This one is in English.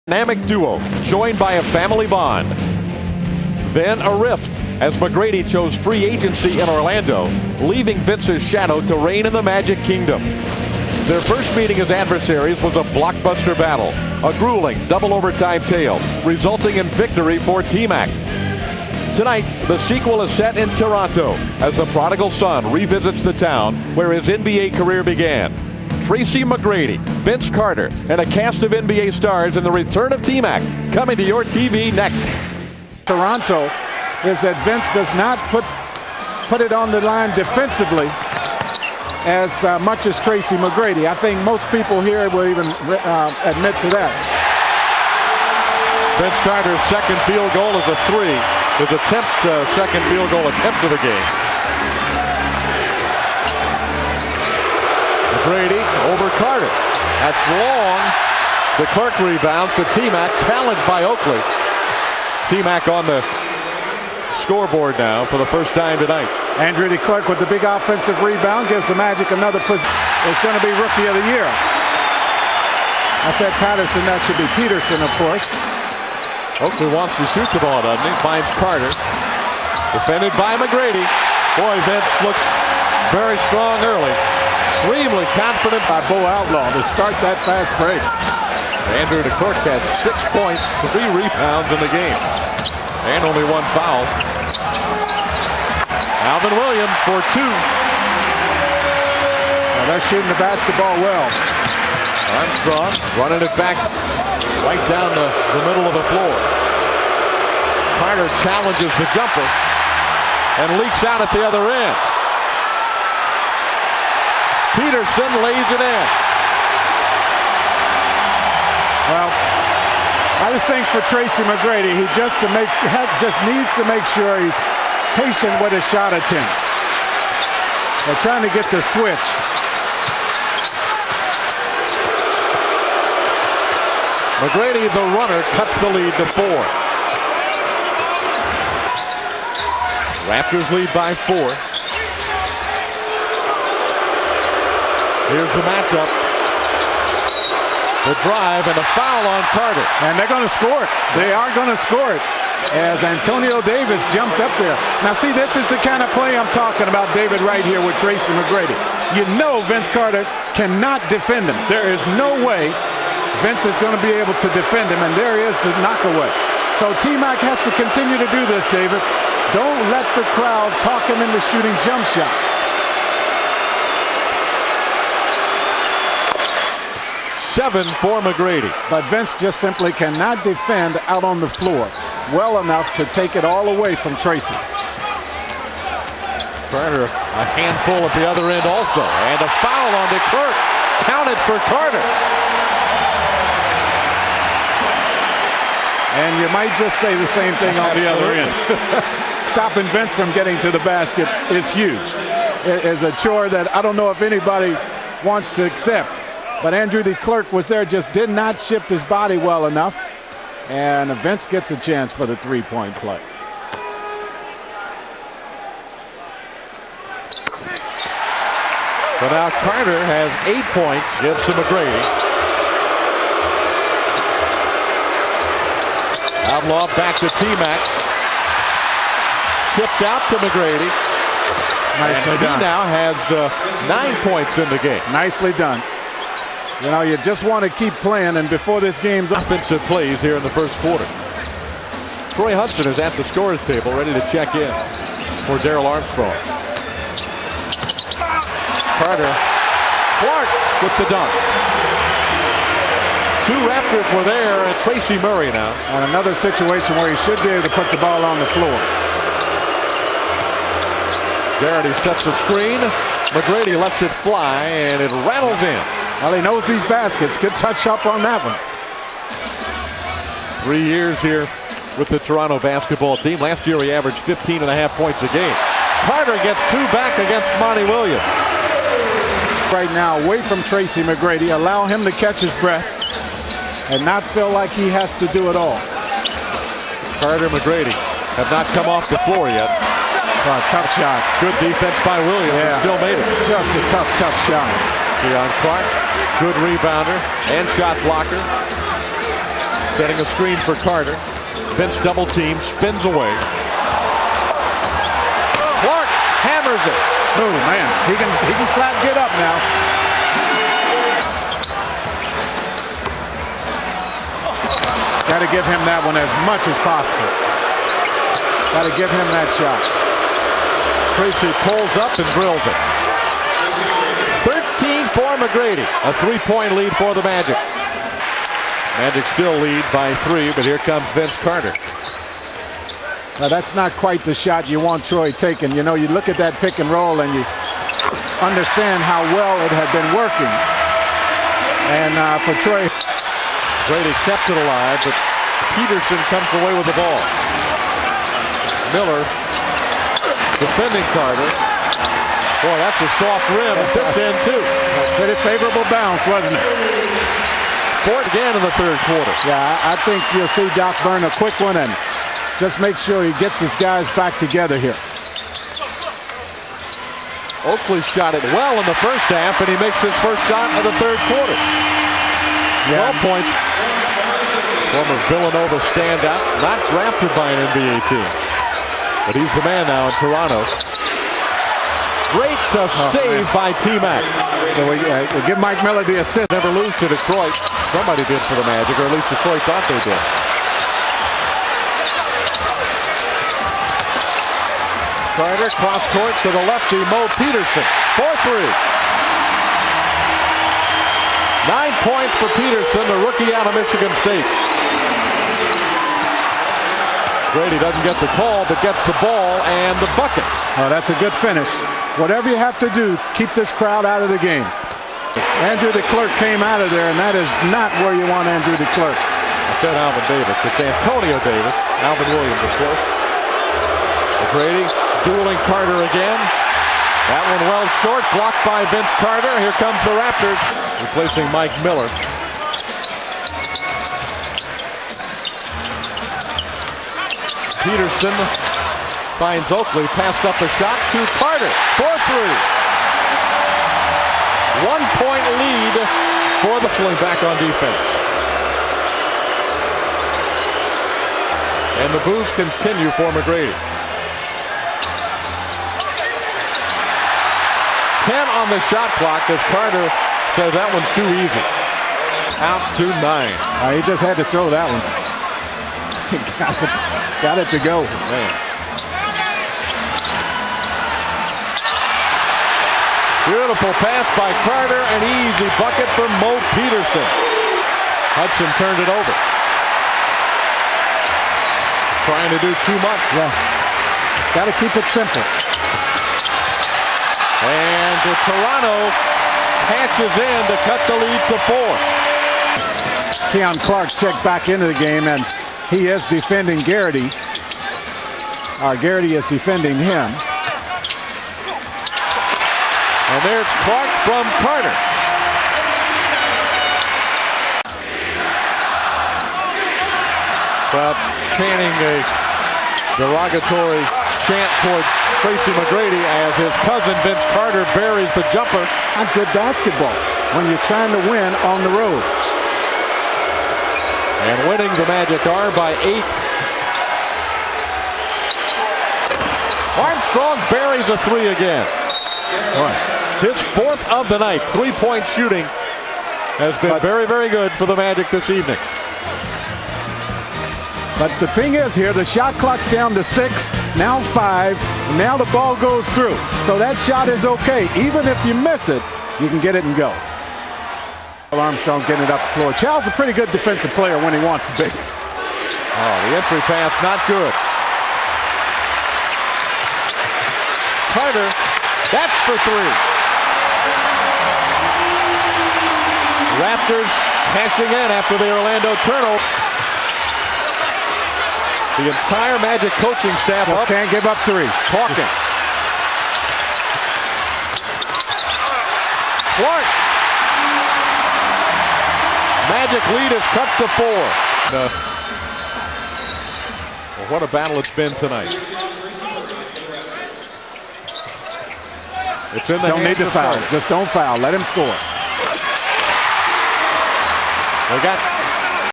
Dynamic duo joined by a family bond. Then a rift as McGrady chose free agency in Orlando, leaving Vince's shadow to reign in the Magic Kingdom. Their first meeting as adversaries was a blockbuster battle, a grueling double overtime tale, resulting in victory for T-Mac. Tonight, the sequel is set in Toronto as the prodigal son revisits the town where his NBA career began. Tracy McGrady, Vince Carter, and a cast of NBA stars in the return of T-Mac coming to your TV next. Toronto is that Vince does not put it on the line defensively as much as Tracy McGrady. I think most people here will even admit to that. Vince Carter's second field goal is a three. His second field goal attempt of the game. McGrady over Carter. That's long. The Clark rebounds to T-Mac, challenged by Oakley. T-Mac on the scoreboard now for the first time tonight. Andrew DeClerc with the big offensive rebound gives the Magic another position. It's going to be Rookie of the Year. I said Patterson, that should be Peterson, of course. Oakley wants to shoot the ball, doesn't he? Finds Carter. Defended by McGrady. Boy, Vince looks very strong early. Extremely confident by Bo Outlaw to start that fast break. Andrew DeClerc has 6 points, 3 rebounds in the game, and only 1 foul. Alvin Williams for 2. Well, they're shooting the basketball well. Armstrong running it back right down the middle of the floor. Carter challenges the jumper and leaks out at the other end. Peterson lays it in. Well, I just think for Tracy McGrady, he just needs to make sure he's patient with his shot attempts. They're trying to get the switch. McGrady, the runner, cuts the lead to 4. Raptors lead by 4. Here's the matchup. The drive and a foul on Carter. And they're going to score it. They are going to score it as Antonio Davis jumped up there. Now see, this is the kind of play I'm talking about, David, right here with Tracy McGrady. You know Vince Carter cannot defend him. There is no way Vince is going to be able to defend him, and there is the knockaway. So T-Mac has to continue to do this, David. Don't let the crowd talk him into shooting jump shots. 7 for McGrady. But Vince just simply cannot defend out on the floor well enough to take it all away from Tracy. Carter, a handful at the other end also. And a foul on DeClerc. Counted for Carter. And you might just say the same thing on the other end. Stopping Vince from getting to the basket is huge. It is a chore that I don't know if anybody wants to accept. But Andrew DeClerc was there, just did not shift his body well enough. And Vince gets a chance for the three-point play. So now Carter has 8 points, gets to McGrady. Outlaw back to T-Mac. Tipped out to McGrady. Nicely done. He now has 9 points in the game. Nicely done. You know, you just want to keep playing, and before this game's offensive plays here in the first quarter. Troy Hudson is at the scorer's table, ready to check in for Darrell Armstrong. Carter, Clark with the dunk. 2 Raptors were there, and Tracy Murray now. And another situation where he should be able to put the ball on the floor. Garrity sets a screen. McGrady lets it fly, and it rattles in. Well, he knows these baskets. Good touch up on that one. 3 years here with the Toronto basketball team. Last year he averaged 15.5 points a game. Carter gets 2 back against Monty Williams. Right now, away from Tracy McGrady. Allow him to catch his breath and not feel like he has to do it all. Carter, McGrady have not come off the floor yet. Tough shot. Good defense by Williams. Yeah. Still made it. Just a tough shot. On Clark, good rebounder and shot blocker. Setting a screen for Carter. Vince double team, spins away. Clark hammers it. Oh man, he can flat get up now. Got to give him that one as much as possible. Got to give him that shot. Tracy pulls up and drills it. 13 for McGrady. A 3-point lead for the Magic. Magic still lead by 3, but here comes Vince Carter. Now that's not quite the shot you want Troy taking. You know, you look at that pick and roll and you understand how well it had been working. And for Troy, Brady kept it alive, but Peterson comes away with the ball. Miller defending Carter. Boy, that's a soft rim at this end too. Pretty favorable bounce, wasn't it? Ford again in the third quarter. Yeah, I think you'll see Doc burn a quick one and just make sure he gets his guys back together here. Oakley shot it well in the first half, and he makes his first shot of the third quarter. Yeah. 12 points. Former Villanova standout, not drafted by an NBA team. But he's the man now in Toronto. Great save by T-Mac. So we give Mike Miller the assist. Never lose to Detroit. Somebody did for the Magic, or at least Detroit thought they did. Carter, cross court to the lefty, Mo Peterson. 4-3. 9 points for Peterson, the rookie out of Michigan State. Grady doesn't get the call, but gets the ball and the bucket. Oh, that's a good finish. Whatever you have to do, keep this crowd out of the game. Andrew DeClerc came out of there, and that is not where you want Andrew DeClerc. I said Alvin Davis. It's Antonio Davis. Alvin Williams, of course. McGrady dueling Carter again. That one well short, blocked by Vince Carter. Here comes the Raptors, replacing Mike Miller. Peterson finds Oakley, passed up a shot to Carter. 4-3. 1 point lead for the Fling back on defense. And the boos continue for McGrady. 10 on the shot clock as Carter says that one's too easy. Out to 9. He just had to throw that one. Got it to go. Man. Beautiful pass by Carter, an easy bucket for Mo Peterson. Hudson turned it over. Trying to do too much. Yeah. Got to keep it simple. And Toronto cashes in to cut the lead to 4. Keon Clark checked back into the game, and he is defending Garrity. Garrity is defending him. And there's Clark from Carter. Crowd chanting a derogatory chant toward Tracy McGrady as his cousin Vince Carter buries the jumper. Not good basketball when you're trying to win on the road. And winning, the Magic are by 8. Armstrong buries a 3 again. His 4th of the night. 3-point shooting has been very, very good for the Magic this evening. But the thing is here, the shot clock's down to 6, now 5, and now the ball goes through. So that shot is okay. Even if you miss it, you can get it and go. Armstrong getting it up the floor. Child's a pretty good defensive player when he wants to be. Oh, the entry pass not good. Carter, that's for 3. Raptors cashing in after the Orlando turnover. The entire Magic coaching staff just can't give up 3. Talking. Clark. Magic lead is cut to 4. Well, what a battle it's been tonight. It's in the don't need to foul. Carter. Just don't foul. Let him score. They got